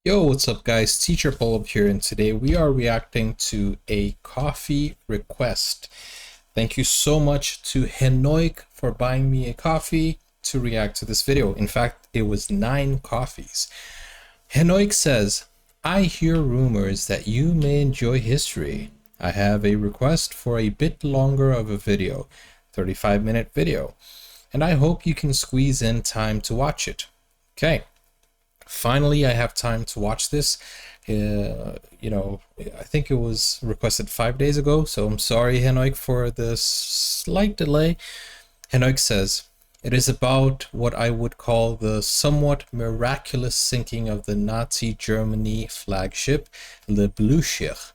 Yo, what's up guys? Teacher Paul here, and today we are reacting to a coffee request. Thank you so much to Henoik for buying me a coffee to react to this video. In fact, it was 9 coffees. Henoik says, I hear rumors that you may enjoy history. I have a request for a bit longer of a video, 35-minute video, and I hope you can squeeze in time to watch it. Okay. Finally, I have time to watch this. I think it was requested 5 days ago, so I'm sorry, Henoik, for the slight delay. Henoik says, it is about what I would call the somewhat miraculous sinking of the Nazi Germany flagship, the Blücher.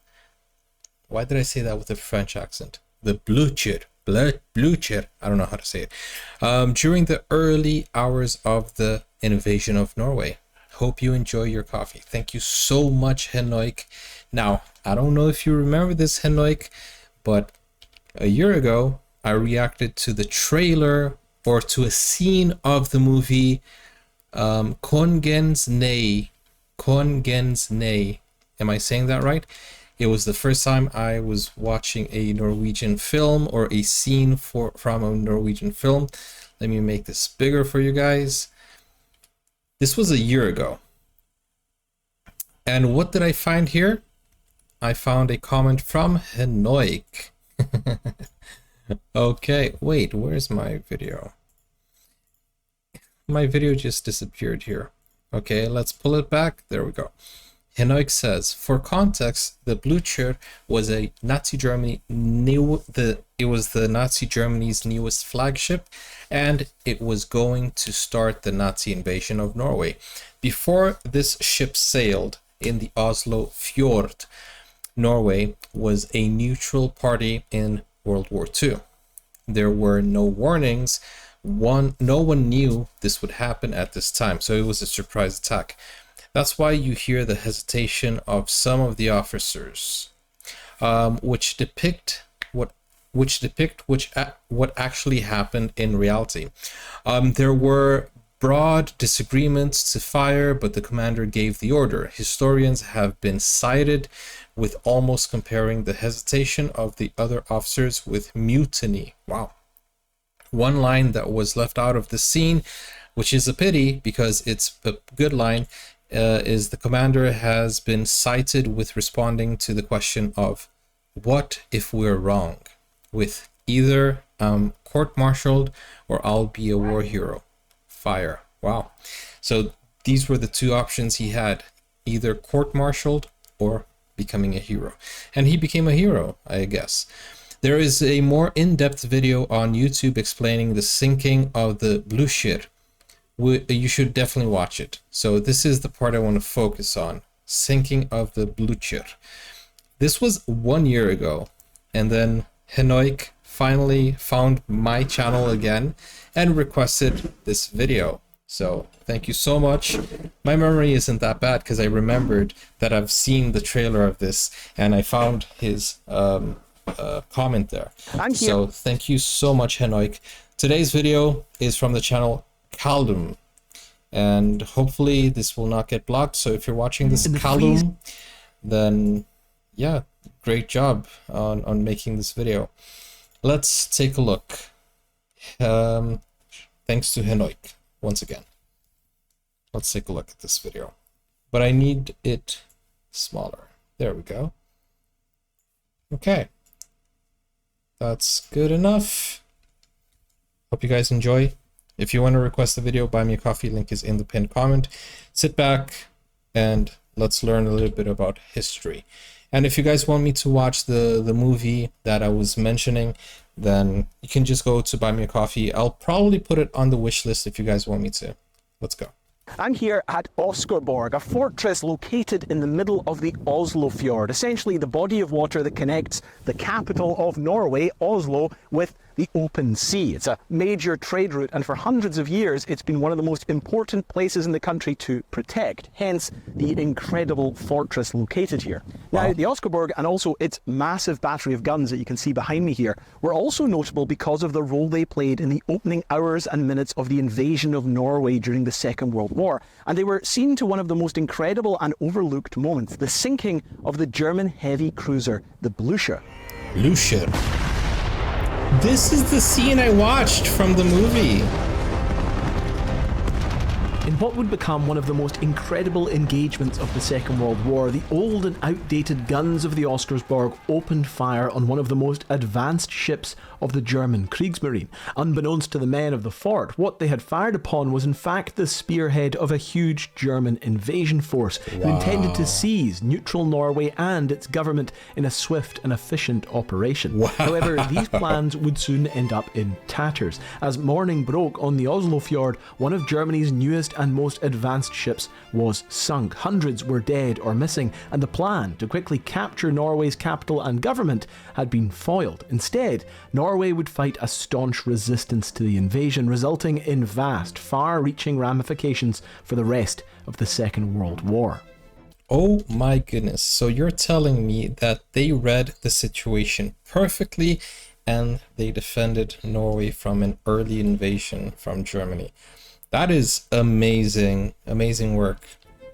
Why did I say that with a French accent? The Blücher. Blücher. I don't know how to say it. During the early hours of the invasion of Norway. Hope you enjoy your coffee. Thank you so much, Henoik. Now, I don't know if you remember this, Henoik, but a year ago, I reacted to the trailer or to a scene of the movie Kongens Nej. Kongens Nej. Am I saying that right? It was the first time I was watching a Norwegian film or a scene from a Norwegian film. Let me make this bigger for you guys. This was a year ago. And what did I find here? I found a comment from Henoik. Okay, wait, where's my video? My video just disappeared here. Okay, let's pull it back. There we go. Henoik says, for context, the Blücher was a Nazi Germany it was the Nazi Germany's newest flagship, and it was going to start the Nazi invasion of Norway. Before this ship sailed in the Oslo Fjord, Norway was a neutral party in World War II. There were no warnings. No one knew this would happen at this time, so it was a surprise attack. That's why you hear the hesitation of some of the officers, which depict what actually happened in reality. There were broad disagreements to fire, but the commander gave the order. Historians have been cited with almost comparing the hesitation of the other officers with mutiny. Wow. One line that was left out of the scene, which is a pity because it's a good line, is the commander has been cited with responding to the question of what if we're wrong, with either court-martialed or I'll be a war hero. Fire. Wow. So these were the two options he had, either court-martialed or becoming a hero. And he became a hero, I guess. There is a more in-depth video on YouTube explaining the sinking of the Blücher. You should definitely watch it. So this is the part I want to focus on. Sinking of the Blücher. This was 1 year ago. And then Henoik finally found my channel again and requested this video. So thank you so much. My memory isn't that bad because I remembered that I've seen the trailer of this and I found his comment there. So thank you so much, Henoik. Today's video is from the channel Kaldum, and hopefully this will not get blocked. So if you're watching this Kaldum, then yeah, great job on making this video. Let's take a look. Thanks to Henoik once again. Let's take a look at this video, but I need it smaller. There we go. Okay, that's good enough. Hope you guys enjoy. If you want to request a video, buy me a coffee, link is in the pinned comment. Sit back and let's learn a little bit about history. And if you guys want me to watch the movie that I was mentioning, then you can just go to buy me a coffee. I'll probably put it on the wish list if you guys want me to. Let's go. I'm here at Oscarborg, a fortress located in the middle of the Oslo Fjord, essentially the body of water that connects the capital of Norway, Oslo, with the open sea. It's a major trade route, and for hundreds of years it's been one of the most important places in the country to protect, hence the incredible fortress located here. Now, the Oscarburg and also its massive battery of guns that you can see behind me here were also notable because of the role they played in the opening hours and minutes of the invasion of Norway during the Second World War, and they were seen to one of the most incredible and overlooked moments, the sinking of the German heavy cruiser, the Blücher. Blücher. This is the scene I watched from the movie. In what would become one of the most incredible engagements of the Second World War, the old and outdated guns of the Oscarsborg opened fire on one of the most advanced ships of the German Kriegsmarine. Unbeknownst to the men of the fort, what they had fired upon was in fact the spearhead of a huge German invasion force who intended to seize neutral Norway and its government in a swift and efficient operation. However, these plans would soon end up in tatters. As morning broke on the Oslo fjord, one of Germany's newest and most advanced ships was sunk. Hundreds were dead or missing, and the plan to quickly capture Norway's capital and government had been foiled. Instead, Norway would fight a staunch resistance to the invasion, resulting in vast, far-reaching ramifications for the rest of the Second World War. Oh my goodness, so you're telling me that they read the situation perfectly and they defended Norway from an early invasion from Germany. That is amazing, amazing work.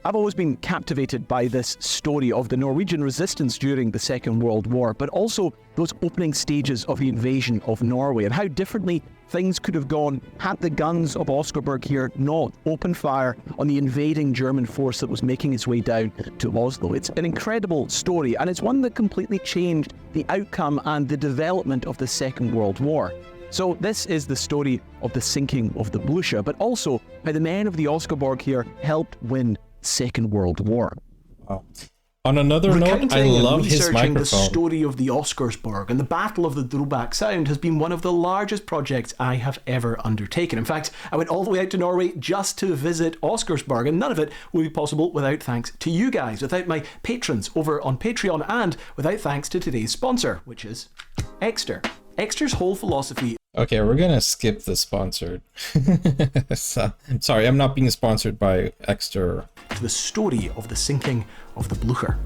I've always been captivated by this story of the Norwegian resistance during the Second World War, but also those opening stages of the invasion of Norway and how differently things could have gone had the guns of Oscarburg here not opened fire on the invading German force that was making its way down to Oslo. It's an incredible story, and it's one that completely changed the outcome and the development of the Second World War. So this is the story of the sinking of the Blücher, but also how the men of the Oscarburg here helped win Second World War. Wow. On another note, I love his microphone. The story of the Oscarsborg and the Battle of the Drobak Sound has been one of the largest projects I have ever undertaken. In fact, I went all the way out to Norway just to visit Oscarsborg, and none of it would be possible without thanks to you guys, without my patrons over on Patreon, and without thanks to today's sponsor, which is Exter. Exter's whole philosophy. Okay, we're gonna skip the sponsored. Sorry, I'm not being sponsored by Exter. To the story of the sinking of the Blücher.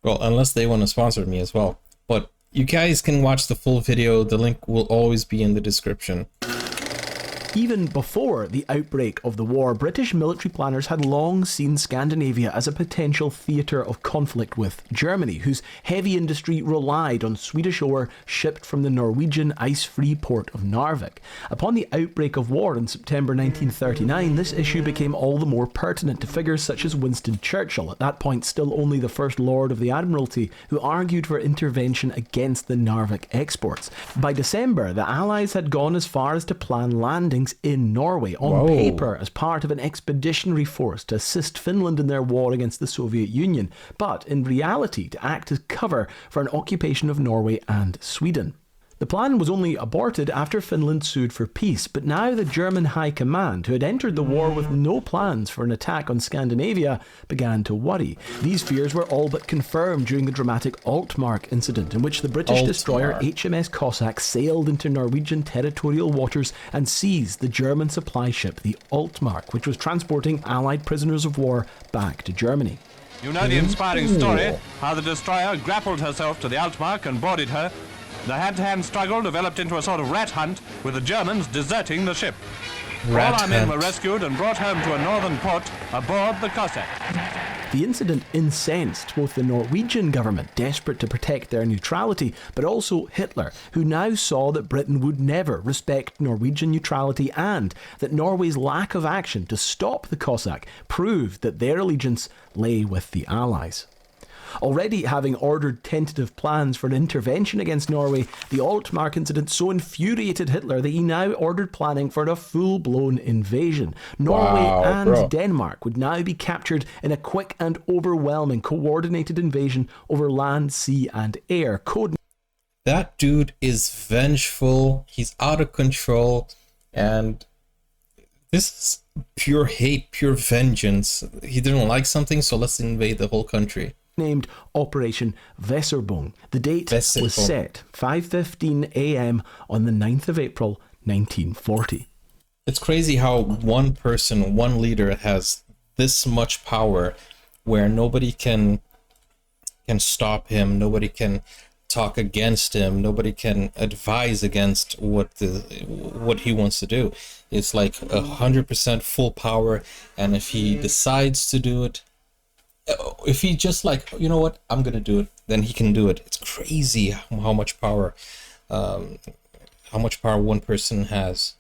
Well, unless they want to sponsor me as well. But you guys can watch the full video. The link will always be in the description. Even before the outbreak of the war, British military planners had long seen Scandinavia as a potential theatre of conflict with Germany, whose heavy industry relied on Swedish ore shipped from the Norwegian ice-free port of Narvik. Upon the outbreak of war in September 1939, this issue became all the more pertinent to figures such as Winston Churchill, at that point still only the First Lord of the Admiralty, who argued for intervention against the Narvik exports. By December, the Allies had gone as far as to plan landings in Norway on paper as part of an expeditionary force to assist Finland in their war against the Soviet Union, but in reality to act as cover for an occupation of Norway and Sweden. The plan was only aborted after Finland sued for peace, but now the German High Command, who had entered the war with no plans for an attack on Scandinavia, began to worry. These fears were all but confirmed during the dramatic Altmark incident, in which the British destroyer HMS Cossack sailed into Norwegian territorial waters and seized the German supply ship, the Altmark, which was transporting Allied prisoners of war back to Germany. You know the inspiring story, how the destroyer grappled herself to the Altmark and boarded her. The hand-to-hand struggle developed into a sort of rat hunt, with the Germans deserting the ship. All our men were rescued and brought home to a northern port aboard the Cossack. The incident incensed both the Norwegian government, desperate to protect their neutrality, but also Hitler, who now saw that Britain would never respect Norwegian neutrality, and that Norway's lack of action to stop the Cossack proved that their allegiance lay with the Allies. Already having ordered tentative plans for an intervention against Norway, the Altmark incident so infuriated Hitler that he now ordered planning for a full-blown invasion. Norway and Denmark would now be captured in a quick and overwhelming coordinated invasion over land, sea and air. That dude is vengeful, he's out of control, and this is pure hate, pure vengeance. He didn't like something, so let's invade the whole country. named Operation Weserboom. The date was set 5:15 a.m. on the 9th of April 1940. It's crazy how one person, one leader has this much power where nobody can stop him, nobody can talk against him, nobody can advise against what he wants to do. It's like 100% full power, and if he decides to do it, if he just like, you know what, I'm gonna do it, then he can do it. It's crazy how much power one person has.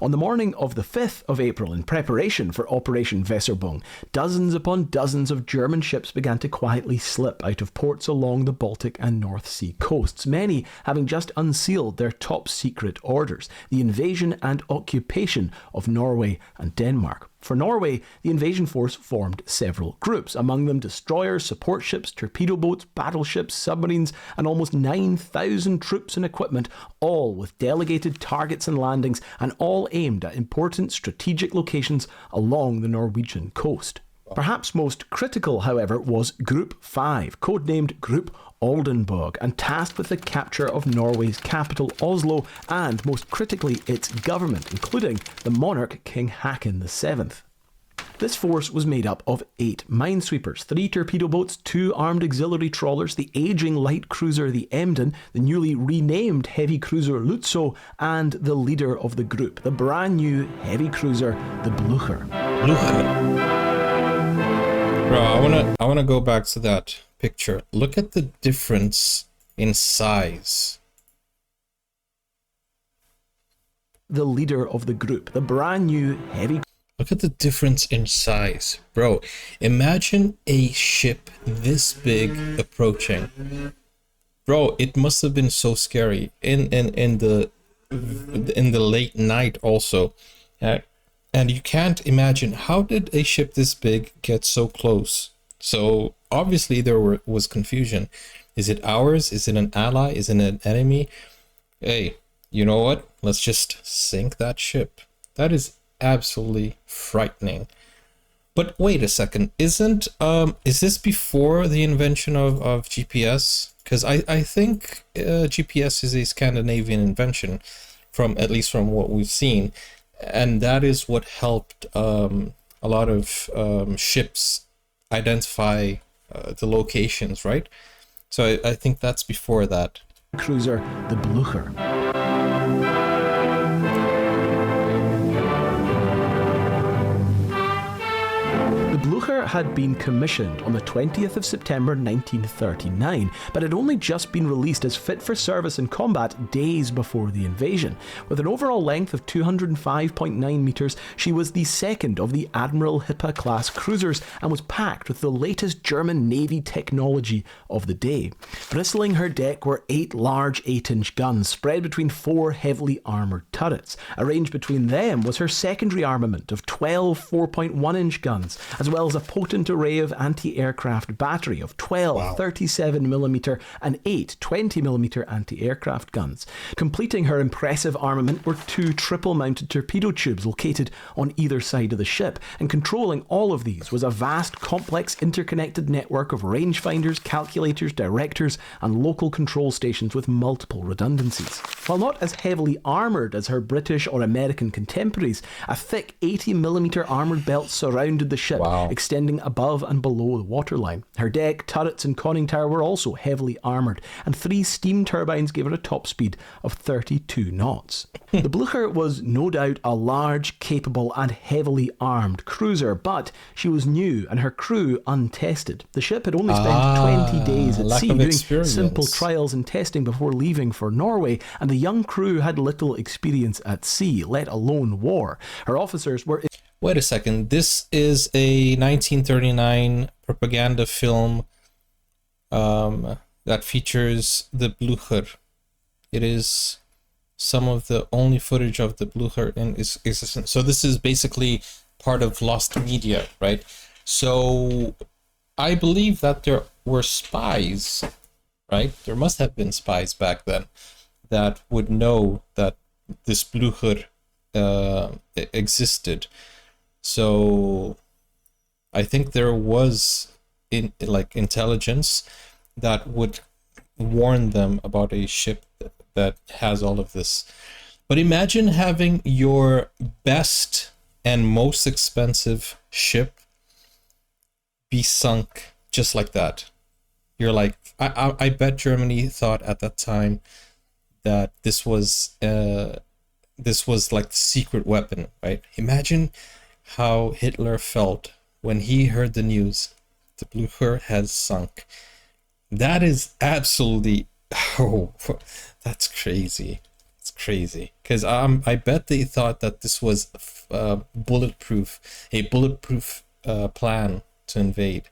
On the morning of the 5th of April, in preparation for Operation Weserboom, dozens upon dozens of German ships began to quietly slip out of ports along the Baltic and North Sea coasts, many having just unsealed their top-secret orders, the invasion and occupation of Norway and Denmark. For Norway, the invasion force formed several groups, among them destroyers, support ships, torpedo boats, battleships, submarines, and almost 9,000 troops and equipment, all with delegated targets and landings, and all aimed at important strategic locations along the Norwegian coast. Perhaps most critical, however, was Group 5, codenamed Group Oldenburg, and tasked with the capture of Norway's capital, Oslo, and, most critically, its government, including the monarch King Haakon VII. This force was made up of 8 minesweepers, 3 torpedo boats, 2 armed auxiliary trawlers, the ageing light cruiser the Emden, the newly renamed heavy cruiser Lutzow, and the leader of the group, the brand new heavy cruiser, the Blücher. Bro, I wanna go back to that picture. Look at the difference in size. The leader of the group, the brand new heavy. Look at the difference in size, bro. Imagine a ship this big approaching. Bro, it must have been so scary in the late night also. And you can't imagine, how did a ship this big get so close? So obviously there was confusion. Is it ours? Is it an ally? Is it an enemy? Hey, you know what? Let's just sink that ship. That is absolutely frightening. But wait a second, is this before the invention of GPS? Because I think GPS is a Scandinavian invention, from at least from what we've seen, and that is what helped a lot of ships identify the locations, right? So I think that's before that. Cruiser, the Blücher. The Blücher had been commissioned on the 20th of September 1939, but had only just been released as fit for service in combat days before the invasion. With an overall length of 205.9 metres, she was the second of the Admiral Hippe-class cruisers and was packed with the latest German Navy technology of the day. Bristling her deck were 8 large 8-inch guns, spread between 4 heavily armoured turrets. Arranged between them was her secondary armament of 12 4.1-inch guns, as well as a potent array of anti-aircraft battery of 12 37mm and 8 20mm anti-aircraft guns. Completing her impressive armament were 2 triple-mounted torpedo tubes located on either side of the ship, and controlling all of these was a vast, complex, interconnected network of rangefinders, calculators, directors, and local control stations with multiple redundancies. While not as heavily armoured as her British or American contemporaries, a thick 80mm armoured belt surrounded the ship, extending above and below the waterline. Her deck, turrets and conning tower were also heavily armoured, and 3 steam turbines gave her a top speed of 32 knots. The Blücher was no doubt a large, capable and heavily armed cruiser, but she was new and her crew untested. The ship had only spent 20 days at sea doing simple trials and testing before leaving for Norway, and the young crew had little experience at sea, let alone war. Her officers were... Wait a second, this is a 1939 propaganda film that features the Blücher. It is some of the only footage of the Blücher in existence. So this is basically part of lost media, right? So I believe that there were spies, right? There must have been spies back then that would know that this Blücher existed. So I think there was like intelligence that would warn them about a ship that has all of this. But imagine having your best and most expensive ship be sunk just like that. You're like, I bet Germany thought at that time that this was like the secret weapon, right? Imagine how Hitler felt when he heard the news the Blücher has sunk. That is absolutely, oh, that's crazy. It's crazy, because I bet they thought that this was a bulletproof plan to invade.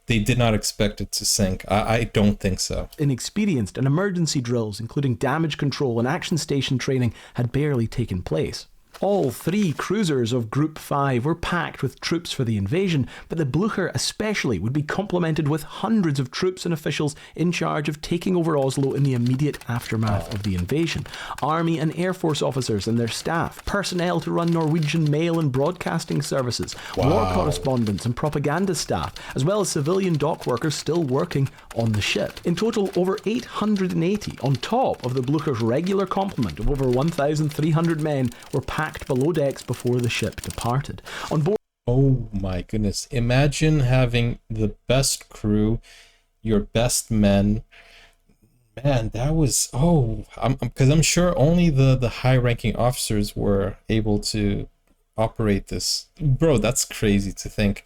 They did not expect it to sink. I don't think so. Inexperienced, and emergency drills, including damage control and action station training, had barely taken place. All 3 cruisers of Group 5 were packed with troops for the invasion, but the Blücher especially would be complemented with hundreds of troops and officials in charge of taking over Oslo in the immediate aftermath of the invasion. Army and Air Force officers and their staff, personnel to run Norwegian mail and broadcasting services, war correspondents and propaganda staff, as well as civilian dock workers still working on the ship. In total, over 880 on top of the Blücher's regular complement of over 1,300 men were packed below decks before the ship departed. On board. Oh my goodness. Imagine having the best crew, your best men. Man, that was, because I'm sure only the high-ranking officers were able to operate this. Bro, that's crazy to think.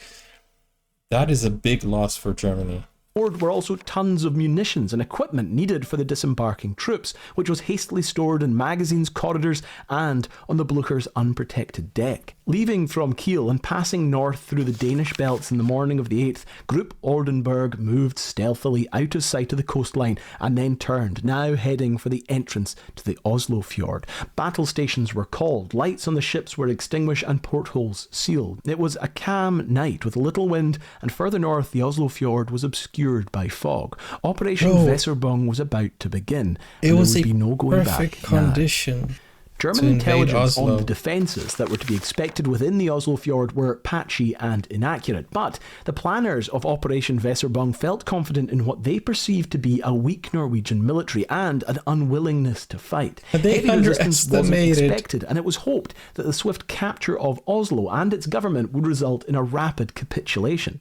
That is a big loss for Germany. Aboard were also tons of munitions and equipment needed for the disembarking troops, which was hastily stored in magazines, corridors, and on the Blücher's unprotected deck. Leaving from Kiel and passing north through the Danish belts in the morning of the 8th, Group Oldenburg moved stealthily out of sight of the coastline and then turned, now heading for the entrance to the Oslo fjord. Battle stations were called, lights on the ships were extinguished and portholes sealed. It was a calm night with little wind, and further north the Oslo fjord was obscured by fog. Operation Weserübung was about to begin. It was there would be no going perfect back condition. now. German to invade intelligence Oslo. on the defences that were to be expected within the Oslo fjord were patchy and inaccurate, but the planners of Operation Weserübung felt confident in what they perceived to be a weak Norwegian military and an unwillingness to fight. They Heavy resistance wasn't underestimated. expected, and it was hoped that the swift capture of Oslo and its government would result in a rapid capitulation.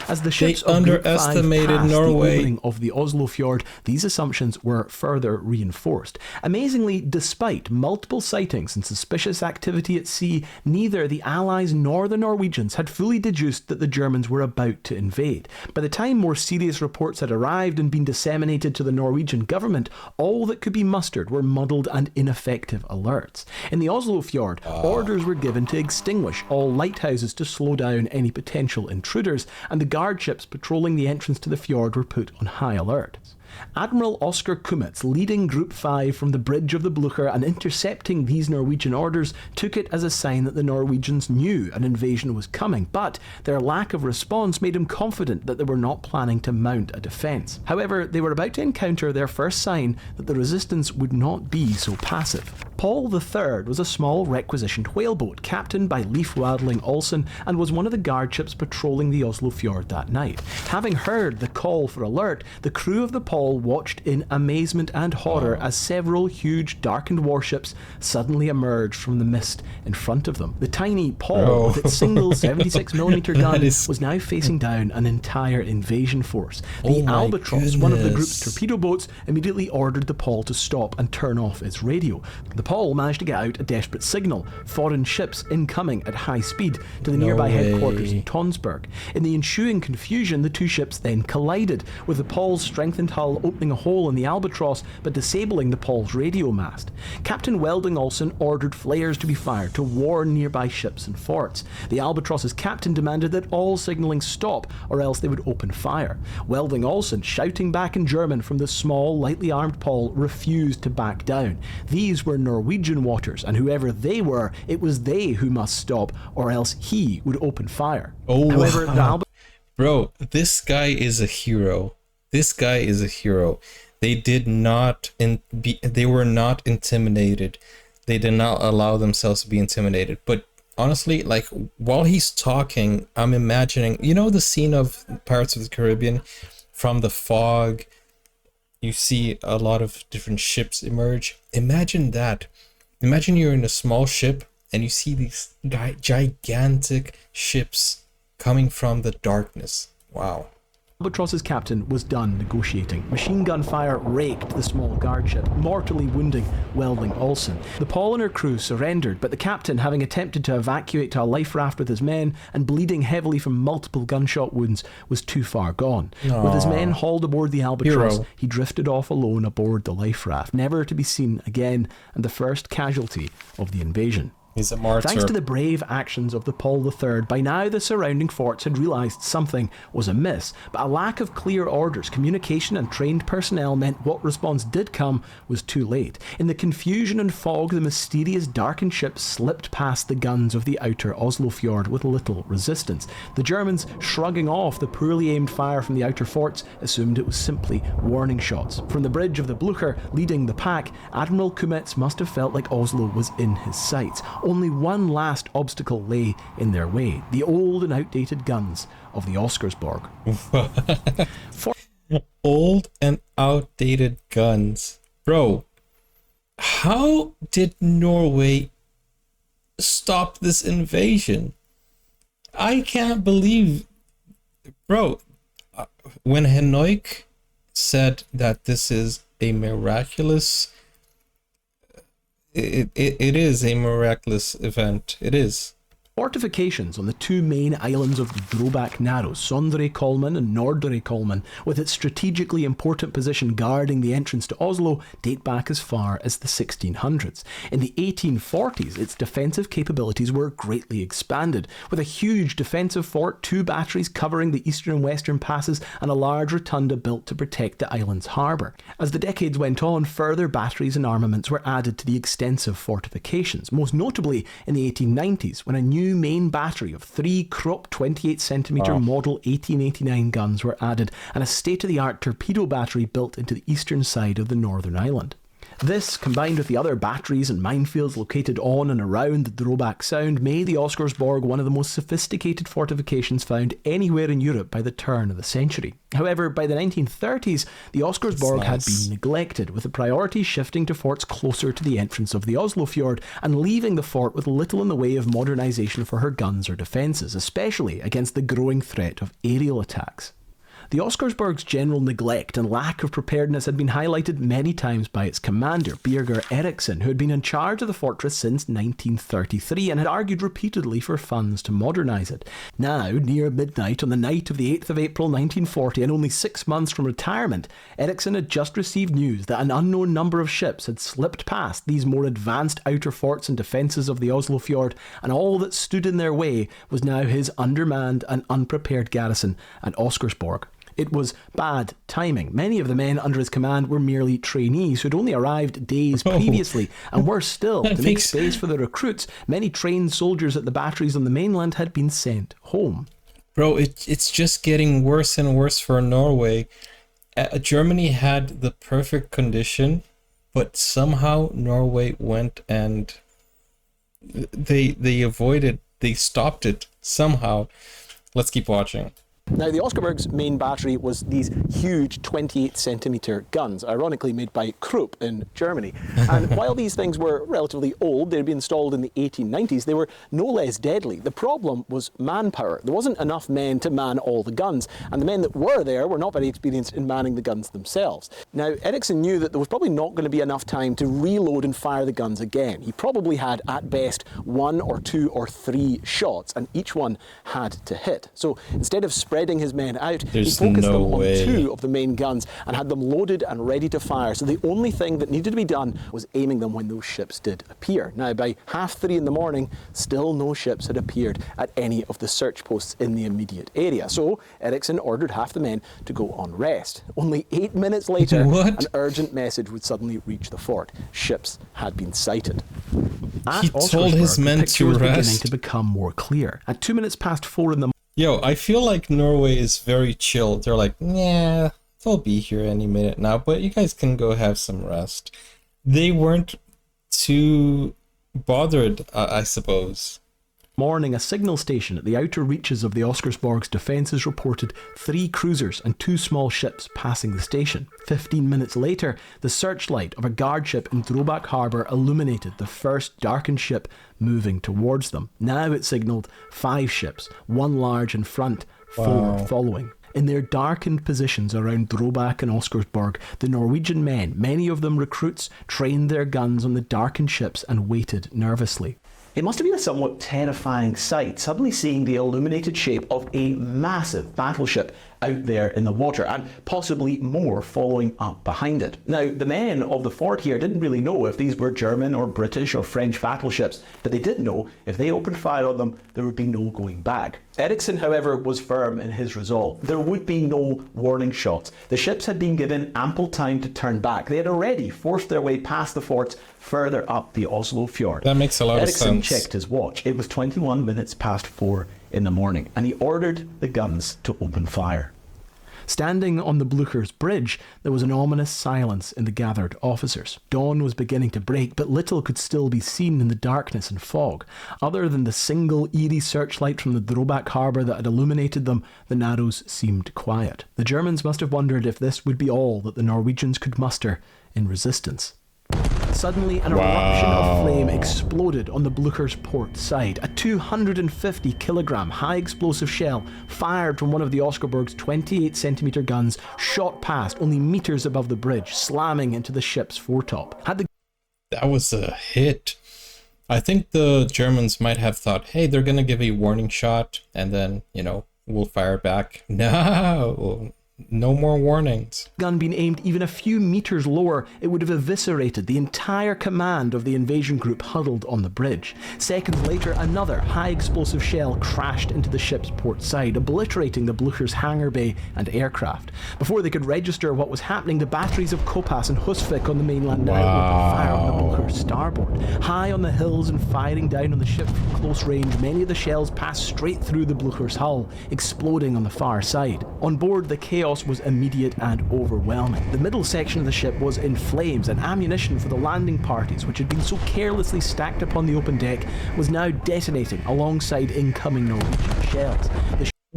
As the ships of Group 5 underestimated passed Norway. the opening of the Oslo fjord, these assumptions were further reinforced. Amazingly, despite multiple sightings and suspicious activity at sea, neither the Allies nor the Norwegians had fully deduced that the Germans were about to invade. By the time more serious reports had arrived and been disseminated to the Norwegian government, all that could be mustered were muddled and ineffective alerts. In the Oslo fjord, orders were given to extinguish all lighthouses to slow down any potential intruders, and the guard ships patrolling the entrance to the fjord were put on high alert. Admiral Oskar Kummetz, leading Group 5 from the bridge of the Blücher and intercepting these Norwegian orders, took it as a sign that the Norwegians knew an invasion was coming, but their lack of response made him confident that they were not planning to mount a defence. However, they were about to encounter their first sign that the resistance would not be so passive. Paul III was a small requisitioned whaleboat captained by Leif Wadling Olsen and was one of the guard ships patrolling the Oslo fjord that night. Having heard the call for alert, the crew of the Paul watched in amazement and horror as several huge darkened warships suddenly emerged from the mist in front of them. The tiny Paul, with its single 76mm gun, was now facing down an entire invasion force. The Albatross, one of the group's torpedo boats, immediately ordered the Paul to stop and turn off its radio. The Paul managed to get out a desperate signal: foreign ships incoming at high speed to the nearby headquarters in Tonsberg. In the ensuing confusion, the two ships then collided, with the Paul's strengthened hull opening a hole in the Albatross but disabling the Paul's radio mast. Captain Welding Olsen ordered flares to be fired to warn nearby ships and forts. The Albatross's captain demanded that all signalling stop or else they would open fire. Welding Olsen, shouting back in German from the small, lightly armed Paul, refused to back down. These were Norwegian waters, and whoever they were, it was they who must stop or else he would open fire. However, the Bro, this guy is a hero. This guy is a hero. They were not intimidated. They did not allow themselves to be intimidated. But honestly, like, while he's talking, I'm imagining, you know, the scene of Pirates of the Caribbean, from the fog, you see a lot of different ships emerge. Imagine that. Imagine you're in a small ship and you see these gigantic ships coming from the darkness. Wow. Albatross's captain was done negotiating. Machine gun fire raked the small guard ship, mortally wounding Welding Olsen. The Paul and her crew surrendered, but the captain, having attempted to evacuate to a life raft with his men and bleeding heavily from multiple gunshot wounds, was too far gone. Aww. With his men hauled aboard the Albatross, Hero. he drifted off alone aboard the life raft, never to be seen again, and the first casualty of the invasion. He's a martyr. Thanks to the brave actions of the Paul III, by now the surrounding forts had realised something was amiss, but a lack of clear orders, communication and trained personnel meant what response did come was too late. In the confusion and fog, the mysterious darkened ship slipped past the guns of the outer Oslo fjord with little resistance. The Germans, shrugging off the poorly aimed fire from the outer forts, assumed it was simply warning shots. From the bridge of the Blücher, leading the pack, Admiral Kumetz must have felt like Oslo was in his sights. Only one last obstacle lay in their way: the old and outdated guns of the Oscarsborg. Old and outdated guns. Bro, how did Norway stop this invasion? I can't believe... Bro, when Henoik said that this is a miraculous... It is a miraculous event. It is. Fortifications on the two main islands of the Drobak Narrows, Sondre Kolmen and Nordre Kolmen, with its strategically important position guarding the entrance to Oslo, date back as far as the 1600s. In the 1840s, its defensive capabilities were greatly expanded, with a huge defensive fort, 2 batteries covering the eastern and western passes, and a large rotunda built to protect the island's harbour. As the decades went on, further batteries and armaments were added to the extensive fortifications, most notably in the 1890s, when a new main battery of 3 Krupp 28cm model 1889 guns were added, and a state-of-the-art torpedo battery built into the eastern side of the northern island. This, combined with the other batteries and minefields located on and around the Drobak Sound, made the Oscarsborg one of the most sophisticated fortifications found anywhere in Europe by the turn of the century. However, by the 1930s, the Oscarsborg had been neglected, with the priority shifting to forts closer to the entrance of the Oslo fjord and leaving the fort with little in the way of modernisation for her guns or defences, especially against the growing threat of aerial attacks. The Oscarsborg's general neglect and lack of preparedness had been highlighted many times by its commander, Birger Eriksson, who had been in charge of the fortress since 1933 and had argued repeatedly for funds to modernise it. Now, near midnight on the night of the 8th of April 1940, and only 6 months from retirement, Eriksson had just received news that an unknown number of ships had slipped past these more advanced outer forts and defences of the Oslo fjord, and all that stood in their way was now his undermanned and unprepared garrison at Oscarsborg. It was bad timing. Many of the men under his command were merely trainees who had only arrived days previously, and worse still, to make space for the recruits, many trained soldiers at the batteries on the mainland had been sent home. Bro, it's just getting worse and worse for Norway. Germany had the perfect condition, but somehow Norway went and they stopped it somehow. Let's keep watching. Now, the Oscarsborg's main battery was these huge 28cm guns, ironically made by Krupp in Germany. And while these things were relatively old, they had been installed in the 1890s, they were no less deadly. The problem was manpower. There wasn't enough men to man all the guns, and the men that were there were not very experienced in manning the guns themselves. Now, Eriksson knew that there was probably not going to be enough time to reload and fire the guns again. He probably had, at best, 1 or 2 or 3 shots, and each one had to hit. So instead of spreading his men out, he focused them on 2 of the main guns and had them loaded and ready to fire. So the only thing that needed to be done was aiming them when those ships did appear. Now, by 3:30 in the morning, still no ships had appeared at any of the search posts in the immediate area. So Eriksson ordered half the men to go on rest. Only 8 minutes later, an urgent message would suddenly reach the fort. Ships had been sighted. He told his men to rest. Beginning to become more clear. At 4:02 in the Yo, I feel like Norway is very chill. They're like, yeah, they'll be here any minute now, but you guys can go have some rest. They weren't too bothered, I suppose. Morning, a signal station at the outer reaches of the Oscarsborg's defences reported 3 cruisers and 2 small ships passing the station. 15 minutes later, the searchlight of a guard ship in Drobak harbour illuminated the first darkened ship moving towards them. Now it signalled 5 ships, 1 large in front, 4 following. In their darkened positions around Drobak and Oscarsborg, the Norwegian men, many of them recruits, trained their guns on the darkened ships and waited nervously. It must have been a somewhat terrifying sight, suddenly seeing the illuminated shape of a massive battleship out there in the water, and possibly more following up behind it. Now, the men of the fort here didn't really know if these were German or British or French battleships, but they did know if they opened fire on them, there would be no going back. Eriksson, however, was firm in his resolve. There would be no warning shots. The ships had been given ample time to turn back. They had already forced their way past the forts further up the Oslo fjord. That makes a lot of sense. Eriksson checked his watch. It was 21 minutes past 4 in the morning, and he ordered the guns to open fire. Standing on the Blücher's bridge, there was an ominous silence in the gathered officers. Dawn was beginning to break, but little could still be seen in the darkness and fog. Other than the single eerie searchlight from the Drobak harbour that had illuminated them, the Narrows seemed quiet. The Germans must have wondered if this would be all that the Norwegians could muster in resistance. Suddenly, an eruption of flame exploded on the Blücher's port side. A 250-kilogram high-explosive shell fired from one of the Oscarsborg's 28-centimetre guns shot past only metres above the bridge, slamming into the ship's foretop. That was a hit. I think the Germans might have thought, hey, they're going to give a warning shot, and then, we'll fire back. No more warnings. Gun being aimed even a few metres lower, it would have eviscerated the entire command of the invasion group huddled on the bridge. Seconds later, another high-explosive shell crashed into the ship's port side, obliterating the Blücher's hangar bay and aircraft. Before they could register what was happening, the batteries of Kopas and Husvik on the mainland now opened fire on the Blücher's starboard. High on the hills and firing down on the ship from close range, many of the shells passed straight through the Blücher's hull, exploding on the far side. On board, the chaos was immediate and overwhelming. The middle section of the ship was in flames, and ammunition for the landing parties, which had been so carelessly stacked upon the open deck, was now detonating alongside incoming Norwegian shells.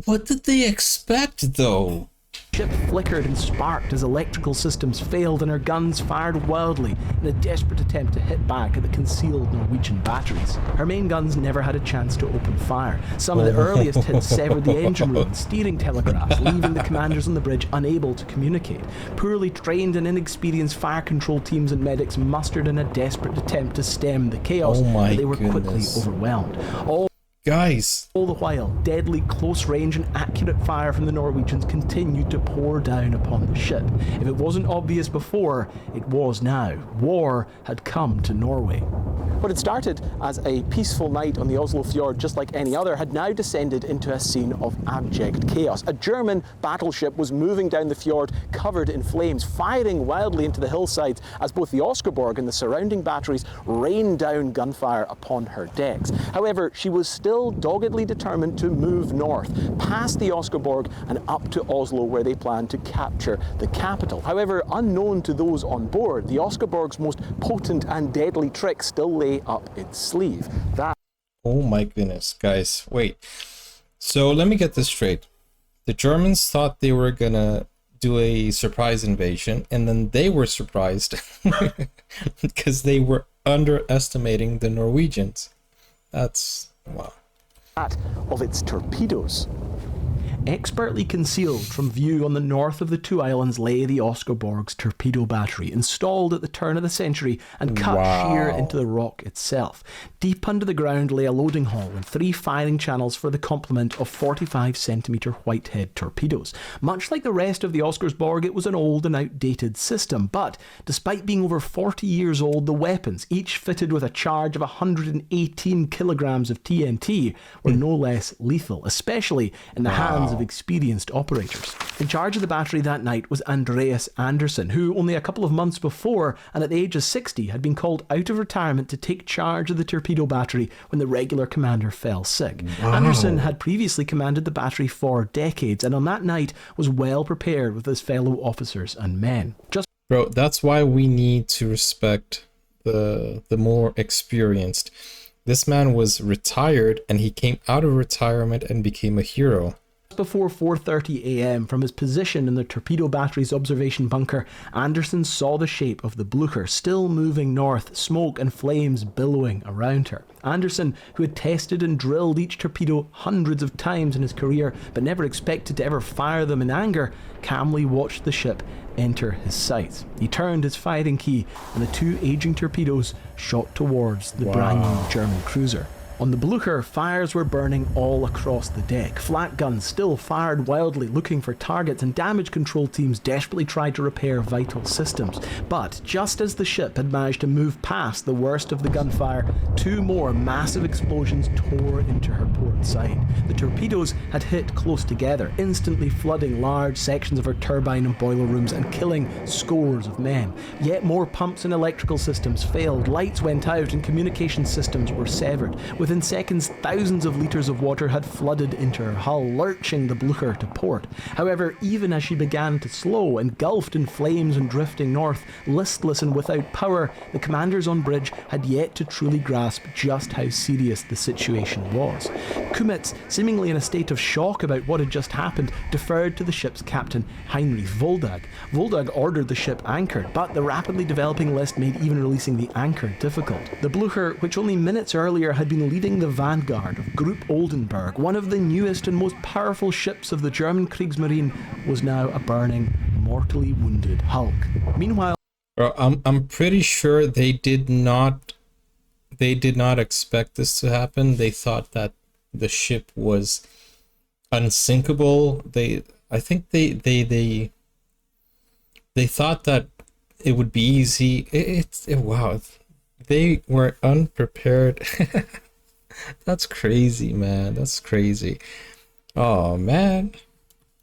What did they expect, though? The ship flickered and sparked as electrical systems failed, and her guns fired wildly in a desperate attempt to hit back at the concealed Norwegian batteries. Her main guns never had a chance to open fire. Some of the earliest hits severed the engine room and steering telegraphs, leaving the commanders on the bridge unable to communicate. Poorly trained and inexperienced fire control teams and medics mustered in a desperate attempt to stem the chaos, but they were quickly overwhelmed. All the while, deadly close range and accurate fire from the Norwegians continued to pour down upon the ship. If it wasn't obvious before, it was now. War had come to Norway. What had started as a peaceful night on the Oslo fjord, just like any other, had now descended into a scene of abject chaos. A German battleship was moving down the fjord, covered in flames, firing wildly into the hillsides as both the Oscarsborg and the surrounding batteries rained down gunfire upon her decks. However, she was still doggedly determined to move north, past the Oscarsborg and up to Oslo, where they planned to capture the capital. However, unknown to those on board, the Oscarsborg's most potent and deadly trick still lay up its sleeve. Oh my goodness, guys. Wait. So let me get this straight. The Germans thought they were gonna do a surprise invasion, and then they were surprised because they were underestimating the Norwegians. That's... wow. Of its torpedoes. Expertly concealed from view on the north of the two islands lay the Oscarsborg's torpedo battery, installed at the turn of the century and cut sheer into the rock itself. Deep under the ground lay a loading hall and 3 firing channels for the complement of 45-centimetre Whitehead torpedoes. Much like the rest of the Oscarsborg, it was an old and outdated system, but despite being over 40 years old, the weapons, each fitted with a charge of 118 kilograms of TNT, were no less lethal, especially in the hands of experienced operators. In charge of the battery that night was Andreas Andersen, who only a couple of months before, and at the age of 60, had been called out of retirement to take charge of the torpedo battery when the regular commander fell sick. Andersen had previously commanded the battery for decades, and on that night was well prepared with his fellow officers and men. Bro, that's why we need to respect the more experienced. This man was retired, and he came out of retirement and became a hero. Before 4:30 a.m. from his position in the torpedo battery's observation bunker, Anderson saw the shape of the Blücher still moving north, smoke and flames billowing around her. Anderson, who had tested and drilled each torpedo hundreds of times in his career but never expected to ever fire them in anger, calmly watched the ship enter his sights. He turned his firing key and the two aging torpedoes shot towards the brand new German cruiser. On the Blücher, fires were burning all across the deck. Flak guns still fired wildly, looking for targets, and damage control teams desperately tried to repair vital systems. But just as the ship had managed to move past the worst of the gunfire, two more massive explosions tore into her port side. The torpedoes had hit close together, instantly flooding large sections of her turbine and boiler rooms and killing scores of men. Yet more pumps and electrical systems failed, lights went out, and communication systems were severed. Within seconds, thousands of litres of water had flooded into her hull, lurching the Blücher to port. However, even as she began to slow, engulfed in flames and drifting north, listless and without power, the commanders on bridge had yet to truly grasp just how serious the situation was. Kummetz, seemingly in a state of shock about what had just happened, deferred to the ship's captain, Heinrich Woldag. Woldag ordered the ship anchored, but the rapidly developing list made even releasing the anchor difficult. The Blücher, which only minutes earlier had been leading the vanguard of Group Oldenburg, one of the newest and most powerful ships of the German Kriegsmarine, was now a burning, mortally wounded hulk. Meanwhile, I'm pretty sure they did not expect this to happen. They thought that the ship was unsinkable. I think they thought that it would be easy. Wow, they were unprepared. That's crazy, man. That's crazy. Oh, man.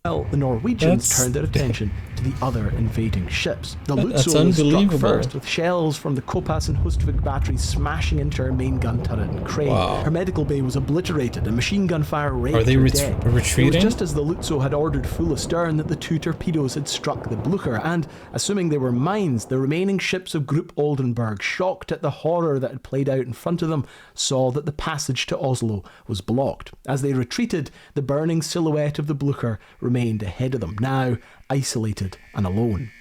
the Norwegians turned their attention to the other invading ships. The Lützow was struck first, with shells from the Kopass and Hustvik batteries smashing into her main gun turret and crane. Wow. Her medical bay was obliterated and machine gun fire raked Are they her deck. retreating? It was just as the Lützow had ordered full astern that the two torpedoes had struck the Blücher, and, assuming they were mines, the remaining ships of Group Oldenburg, shocked at the horror that had played out in front of them, saw that the passage to Oslo was blocked. As they retreated, the burning silhouette of the Blücher remained ahead of them, now isolated and alone.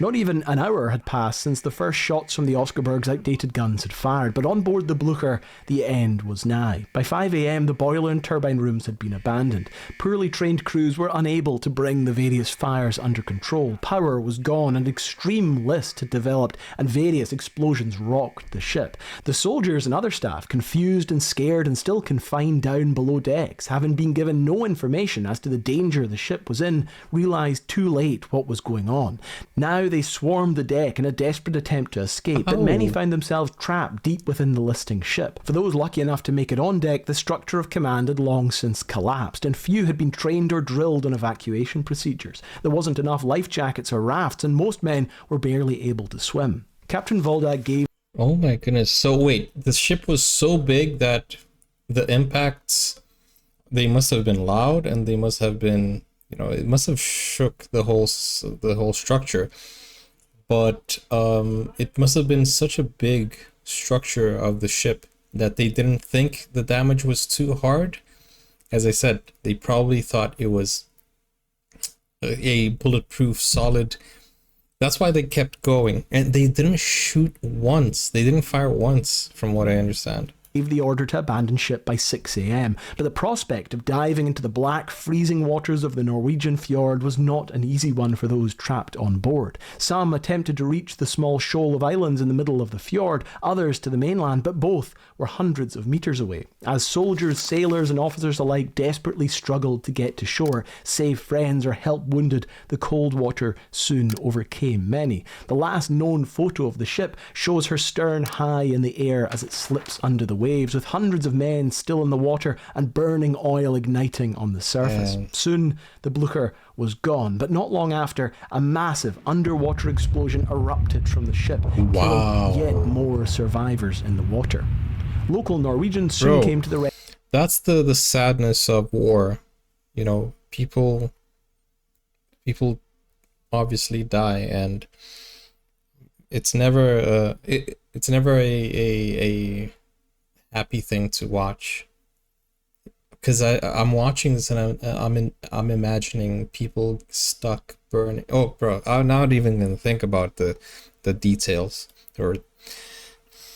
Not even an hour had passed since the first shots from the Oscarberg's outdated guns had fired, but on board the Blücher, the end was nigh. By 5 a.m, the boiler and turbine rooms had been abandoned. Poorly trained crews were unable to bring the various fires under control. Power was gone, an extreme list had developed, and various explosions rocked the ship. The soldiers and other staff, confused and scared and still confined down below decks, having been given no information as to the danger the ship was in, realised too late what was going on. Now they swarmed the deck in a desperate attempt to escape, but many found themselves trapped deep within the listing ship. For those lucky enough to make it on deck, the structure of command had long since collapsed, and few had been trained or drilled on evacuation procedures. There wasn't enough life jackets or rafts, and most men were barely able to swim. Captain Woldag gave... Oh my goodness. So wait, the ship was so big that the impacts, they must have been loud, and they must have been, it must have shook the whole structure. But it must have been such a big structure of the ship that they didn't think the damage was too hard. As I said, they probably thought it was a bulletproof, solid. That's why they kept going. And they didn't shoot once. They didn't fire once, from what I understand. The order to abandon ship by 6 a.m, but the prospect of diving into the black, freezing waters of the Norwegian fjord was not an easy one for those trapped on board. Some attempted to reach the small shoal of islands in the middle of the fjord, others to the mainland, but both were hundreds of metres away. As soldiers, sailors and officers alike desperately struggled to get to shore, save friends or help wounded, the cold water soon overcame many. The last known photo of the ship shows her stern high in the air as it slips under the waves, with hundreds of men still in the water and burning oil igniting on the surface. Soon the Blücher was gone, but not long after, a massive underwater explosion erupted from the ship, killing yet more survivors in the water. Local Norwegians soon came to the That's the sadness of war. People obviously die, and it's never a happy thing to watch. Because I'm watching this and I'm imagining people stuck burning. Oh, bro, I'm not even gonna think about the details or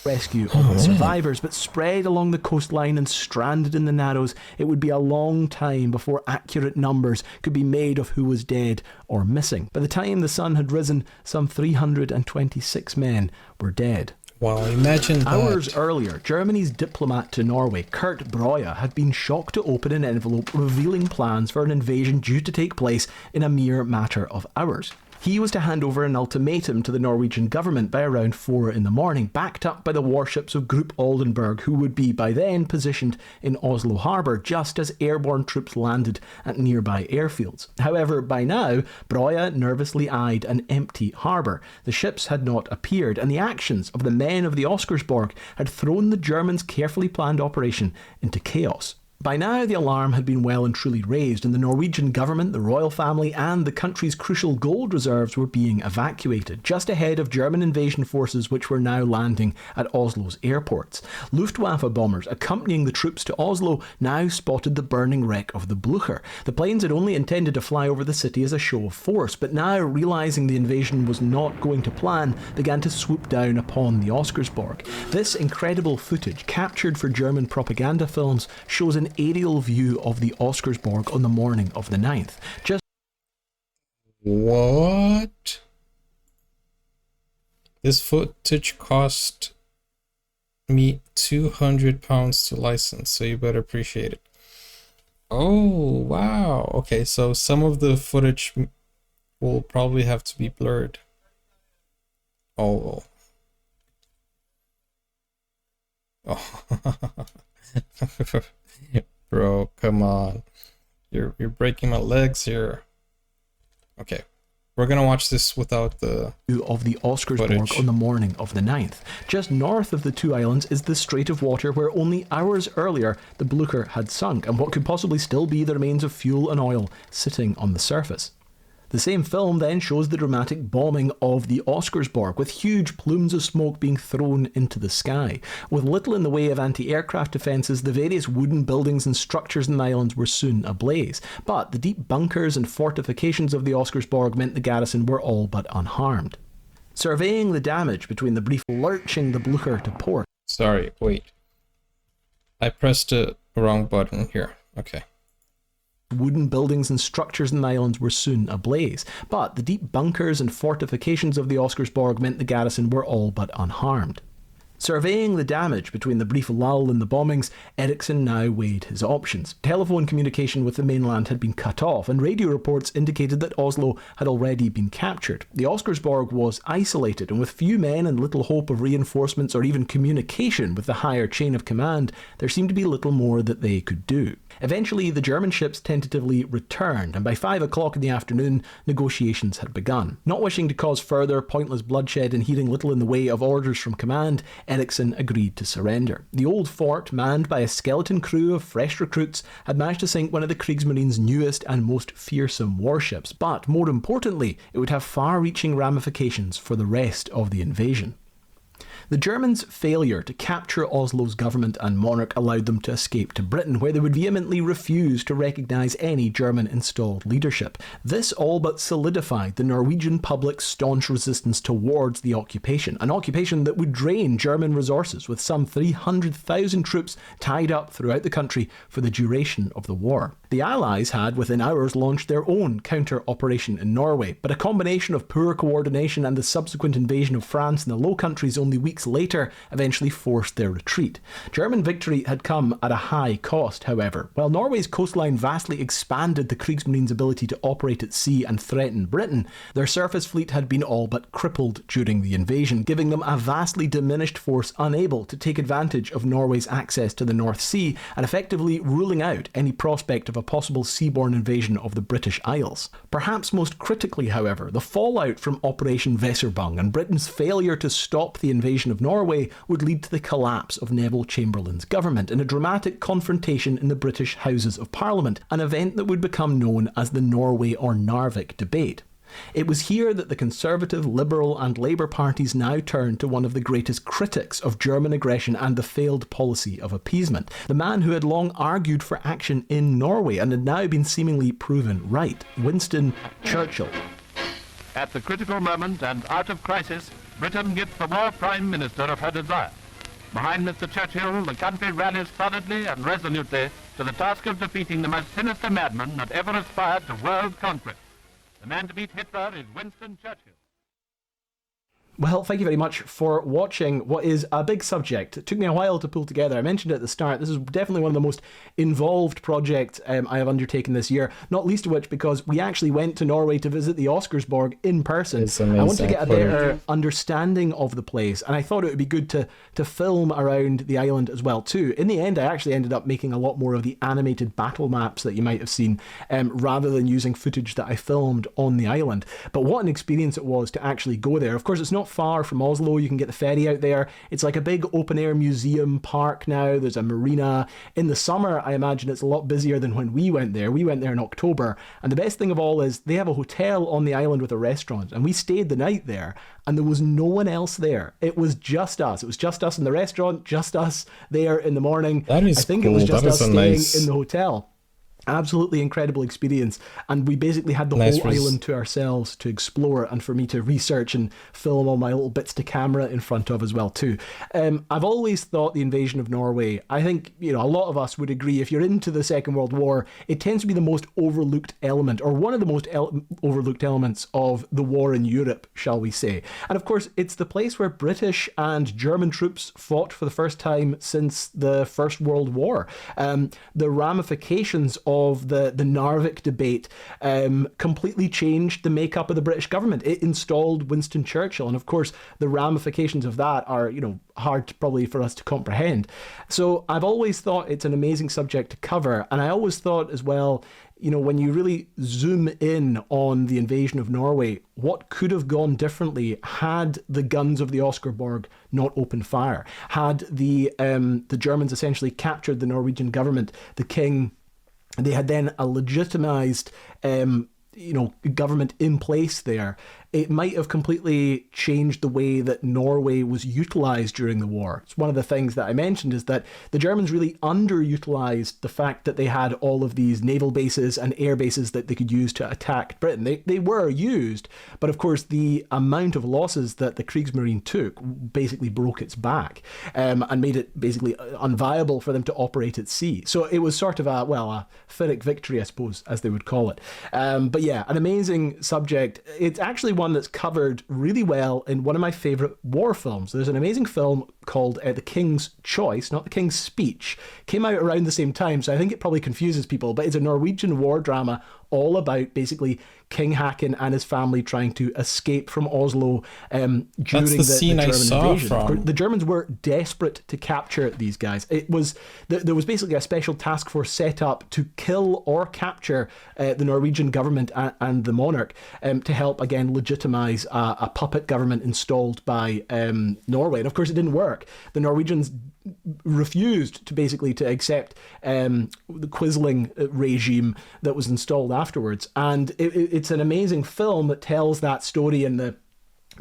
rescue of the survivors, but spread along the coastline and stranded in the Narrows, it would be a long time before accurate numbers could be made of who was dead or missing. By the time the sun had risen, some 326 men were dead. Wow, imagine that. Hours earlier, Germany's diplomat to Norway, Kurt Blücher, had been shocked to open an envelope revealing plans for an invasion due to take place in a mere matter of hours. He was to hand over an ultimatum to the Norwegian government by around 4 in the morning, backed up by the warships of Group Oldenburg, who would be by then positioned in Oslo harbour just as airborne troops landed at nearby airfields. However, by now, Blücher nervously eyed an empty harbour. The ships had not appeared, and the actions of the men of the Oscarsborg had thrown the Germans' carefully planned operation into chaos. By now, the alarm had been well and truly raised, and the Norwegian government, the royal family, and the country's crucial gold reserves were being evacuated, just ahead of German invasion forces which were now landing at Oslo's airports. Luftwaffe bombers accompanying the troops to Oslo now spotted the burning wreck of the Blücher. The planes had only intended to fly over the city as a show of force, but now, realising the invasion was not going to plan, began to swoop down upon the Oscarsborg. This incredible footage, captured for German propaganda films, shows an aerial view of the Oscarsborg on the morning of the 9th. What? This footage cost me £200 to license, so you better appreciate it. Oh, wow. Okay, so some of the footage will probably have to be blurred. Oh. Oh. Bro, come on. You're breaking my legs here. Okay. We're gonna watch this without the of the Oscarsborg footage on the morning of the 9th. Just north of the two islands is the Strait of Water, where only hours earlier the Blücher had sunk, and what could possibly still be the remains of fuel and oil sitting on the surface. The same film then shows the dramatic bombing of the Oscarsborg, with huge plumes of smoke being thrown into the sky. With little in the way of anti-aircraft defences, the various wooden buildings and structures in the islands were soon ablaze. But the deep bunkers and fortifications of the Oscarsborg meant the garrison were all but unharmed. Surveying the damage between the brief lurching the Blücher to port. Sorry, wait. I pressed the wrong button here. Okay. Wooden buildings and structures in the islands were soon ablaze, but the deep bunkers and fortifications of the Oscarsborg meant the garrison were all but unharmed. Surveying the damage between the brief lull in the bombings, Eriksson now weighed his options. Telephone communication with the mainland had been cut off, and radio reports indicated that Oslo had already been captured. The Oscarsborg was isolated, and with few men and little hope of reinforcements or even communication with the higher chain of command, there seemed to be little more that they could do. Eventually, the German ships tentatively returned, and by 5 o'clock in the afternoon, negotiations had begun. Not wishing to cause further pointless bloodshed and heeding little in the way of orders from command, Eriksson agreed to surrender. The old fort, manned by a skeleton crew of fresh recruits, had managed to sink one of the Kriegsmarine's newest and most fearsome warships, but more importantly, it would have far-reaching ramifications for the rest of the invasion. The Germans' failure to capture Oslo's government and monarch allowed them to escape to Britain, where they would vehemently refuse to recognise any German-installed leadership. This all but solidified the Norwegian public's staunch resistance towards the occupation, an occupation that would drain German resources, with some 300,000 troops tied up throughout the country for the duration of the war. The Allies had, within hours, launched their own counter-operation in Norway, but a combination of poor coordination and the subsequent invasion of France in the Low Countries only weeks later eventually forced their retreat. German victory had come at a high cost, however. While Norway's coastline vastly expanded the Kriegsmarine's ability to operate at sea and threaten Britain, their surface fleet had been all but crippled during the invasion, giving them a vastly diminished force unable to take advantage of Norway's access to the North Sea and effectively ruling out any prospect of a possible seaborne invasion of the British Isles. Perhaps most critically, however, the fallout from Operation Weserübung and Britain's failure to stop the invasion of Norway would lead to the collapse of Neville Chamberlain's government and a dramatic confrontation in the British Houses of Parliament, an event that would become known as the Norway or Narvik debate. It was here that the Conservative, Liberal and Labour parties now turned to one of the greatest critics of German aggression and the failed policy of appeasement, the man who had long argued for action in Norway and had now been seemingly proven right, Winston Churchill. At the critical moment and out of crisis, Britain gets the war Prime Minister of her desire. Behind Mr. Churchill, the country rallies solidly and resolutely to the task of defeating the most sinister madman that ever aspired to world conquest. The man to beat Hitler is Winston Churchill. Well, thank you very much for watching what is a big subject. It took me a while to pull together. I mentioned at the start, this is definitely one of the most involved projects I have undertaken this year, not least of which because we actually went to Norway to visit the Oscarsborg in person. I wanted to get a better understanding of the place, and I thought it would be good to film around the island as well too. In the end, I actually ended up making a lot more of the animated battle maps that you might have seen, rather than using footage that I filmed on the island. But what an experience it was to actually go there. Of course, it's not far from Oslo. You can get the ferry out there. It's like a big open air museum park now. There's a marina. In the summer, I imagine it's a lot busier than when we went there. We went there in October. And the best thing of all is they have a hotel on the island with a restaurant. And we stayed the night there and there was no one else there. It was just us. It was just us in the restaurant, just us there in the morning. That is I think cool. It was just us staying in the hotel. Absolutely incredible experience, and we basically had the whole island to ourselves to explore and for me to research and film all my little bits to camera in front of as well too. I've always thought the invasion of Norway, I think, you know, a lot of us would agree, if you're into the Second World War, it tends to be the most overlooked element, or one of the most overlooked elements of the war in Europe, shall we say. And of course, it's the place where British and German troops fought for the first time since the First World War. The ramifications of the Narvik debate completely changed the makeup of the British government. It installed Winston Churchill, and of course the ramifications of that are, you know, hard probably for us to comprehend. So I've always thought it's an amazing subject to cover, and I always thought as well, you know, when you really zoom in on the invasion of Norway, what could have gone differently had the guns of the Oscarsborg not opened fire? Had the Germans essentially captured the Norwegian government, the king. They had then a legitimised, government in place there. It might have completely changed the way that Norway was utilised during the war. It's one of the things that I mentioned is that the Germans really underutilised the fact that they had all of these naval bases and air bases that they could use to attack Britain. They were used, but of course the amount of losses that the Kriegsmarine took basically broke its back and made it basically unviable for them to operate at sea. So it was sort of a Pyrrhic victory, I suppose, as they would call it. But yeah, an amazing subject. It's actually one that's covered really well in one of my favourite war films. There's an amazing film called The King's Choice, not The King's Speech. Came out around the same time, so I think it probably confuses people, but it's a Norwegian war drama all about basically King Haakon and his family trying to escape from Oslo during the German invasion. The Germans were desperate to capture these guys. There was basically a special task force set up to kill or capture the Norwegian government and the monarch to help, again, legitimise a puppet government installed by Norway. And of course it didn't work. The Norwegians refused to accept the Quisling regime that was installed afterwards. And it's an amazing film that tells that story and the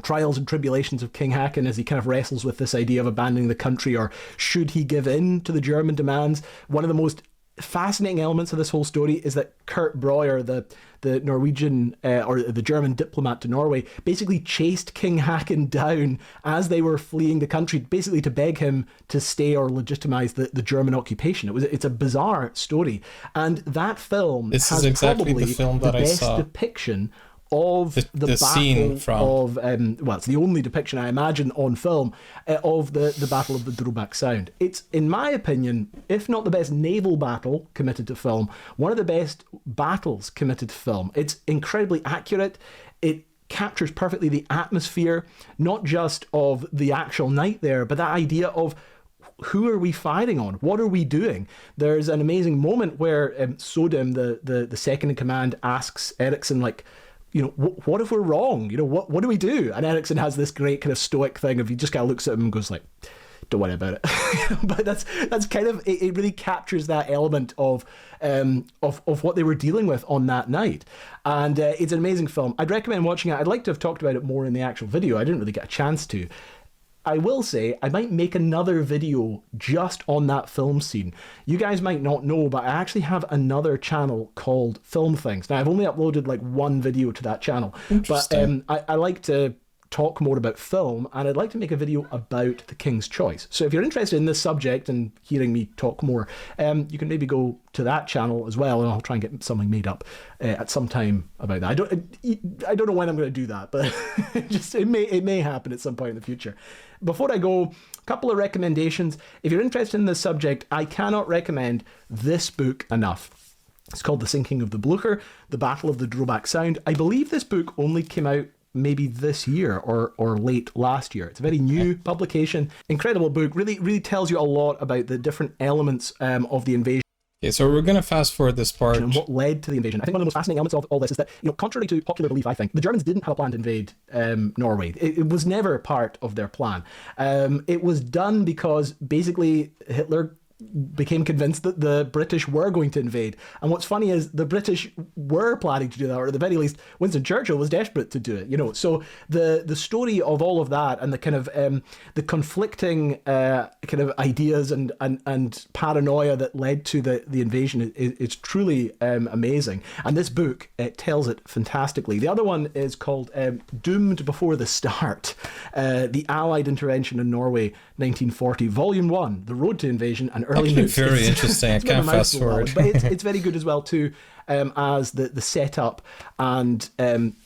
trials and tribulations of King Haakon as he kind of wrestles with this idea of abandoning the country, or should he give in to the German demands. One of the most fascinating elements of this whole story is that Kurt Breuer, the Norwegian or the German diplomat to Norway, basically chased King Haakon down as they were fleeing the country, basically to beg him to stay or legitimize the German occupation. It's a bizarre story, and that film has exactly probably the film that I best saw. depiction of the battle scene from it's the only depiction I imagine on film of the Battle of the Drobak Sound. It's, in my opinion, if not the best naval battle committed to film, one of the best battles committed to film. It's incredibly accurate. It captures perfectly the atmosphere, not just of the actual night there, but that idea of who are we fighting on? What are we doing? There's an amazing moment where Sodem, the second in command, asks Eriksson, like, you know, what if we're wrong? You know, what do we do? And Eriksson has this great kind of stoic thing of, he just kind of looks at him and goes like, don't worry about it. But that's kind of, it really captures that element of what they were dealing with on that night. And it's an amazing film. I'd recommend watching it. I'd like to have talked about it more in the actual video. I didn't really get a chance to. I will say I might make another video just on that film scene. You guys might not know, but I actually have another channel called Film Things. Now, I've only uploaded like one video to that channel, but I like to talk more about film, and I'd like to make a video about The King's Choice. So if you're interested in this subject and hearing me talk more, you can maybe go to that channel as well, and I'll try and get something made up at some time about that. I don't know when I'm going to do that, but it may happen at some point in the future. Before I go, a couple of recommendations. If you're interested in this subject, I cannot recommend this book enough. It's called The Sinking of the Blücher, The Battle of the Drobak Sound. I believe this book only came out maybe this year or late last year. It's a very new publication. Incredible book. Really tells you a lot about the different elements of the invasion. Okay, so we're going to fast forward this part. And what led to the invasion. I think one of the most fascinating elements of all this is that, contrary to popular belief, I think, the Germans didn't have a plan to invade Norway. It was never part of their plan. It was done because basically Hitler became convinced that the British were going to invade. And what's funny is the British were planning to do that, or at the very least, Winston Churchill was desperate to do it. So the story of all of that and the kind of the conflicting kind of ideas and paranoia that led to the invasion is truly amazing. And this book tells it fantastically. The other one is called Doomed Before the Start, the Allied Intervention in Norway, 1940, Volume 1, The Road to Invasion and Early News. Very interesting. I can't fast forward. But it's very good as well too, as the setup and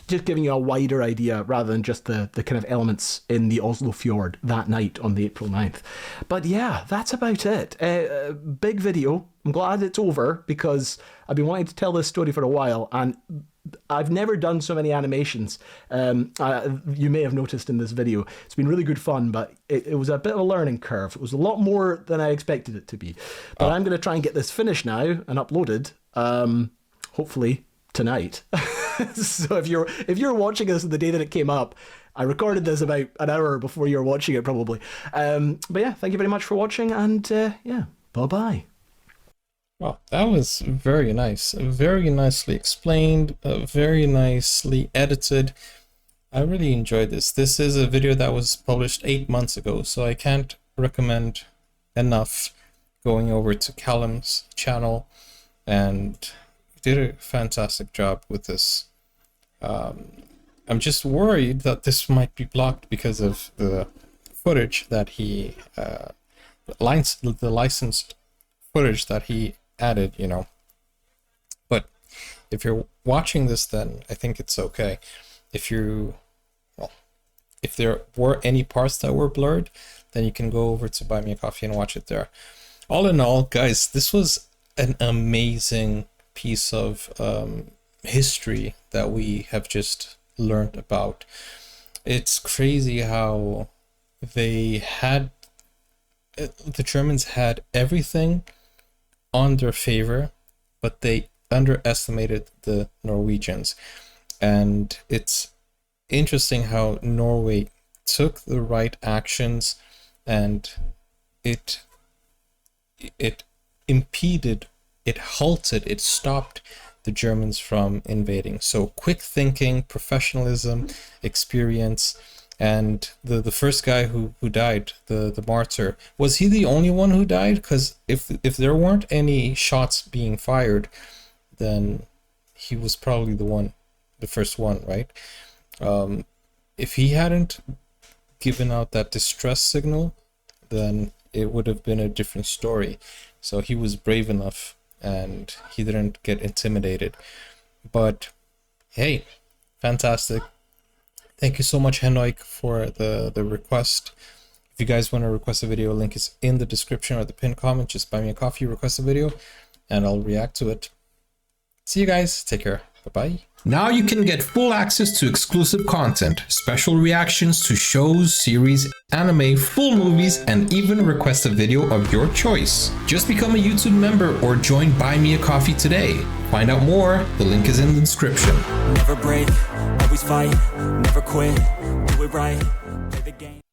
just giving you a wider idea rather than just the kind of elements in the Oslo fjord that night on the April 9th. But yeah, that's about it. Big video. I'm glad it's over because I've been wanting to tell this story for a while, and I've never done so many animations. You may have noticed in this video. It's been really good fun, but it was a bit of a learning curve. It was a lot more than I expected it to be. But I'm going to try and get this finished now and uploaded, hopefully tonight. So if you're watching this on the day that it came up, I recorded this about an hour before you're watching it probably. But yeah, thank you very much for watching, and yeah, bye-bye. Wow, that was very nice. Very nicely explained, very nicely edited. I really enjoyed this. This is a video that was published 8 months ago, so I can't recommend enough going over to Callum's channel, and he did a fantastic job with this. I'm just worried that this might be blocked because of the footage that he, the licensed footage that he added, but if you're watching this, then I think it's okay. If there were any parts that were blurred, then you can go over to Buy Me a Coffee and watch it there. All in all, guys, this was an amazing piece of history that we have just learned about. It's crazy how the Germans had everything on their favor, but they underestimated the Norwegians. And it's interesting how Norway took the right actions, and it impeded, it halted, it stopped the Germans from invading. So quick thinking, professionalism, experience. And the first guy who died, the martyr, was he the only one who died? Because if there weren't any shots being fired, then he was probably the first one, right? If he hadn't given out that distress signal, then it would have been a different story. So he was brave enough, and he didn't get intimidated. But hey, fantastic. Thank you so much, Henrik, for the request. If you guys want to request a video, link is in the description or the pinned comment. Just buy me a coffee, request a video, and I'll react to it. See you guys. Take care. Bye-bye. Now you can get full access to exclusive content, special reactions to shows, series, anime, full movies, and even request a video of your choice. Just become a YouTube member or join Buy Me a Coffee today. Find out more, the link is in the description. Never break, always fight, never quit, do it right, play the game.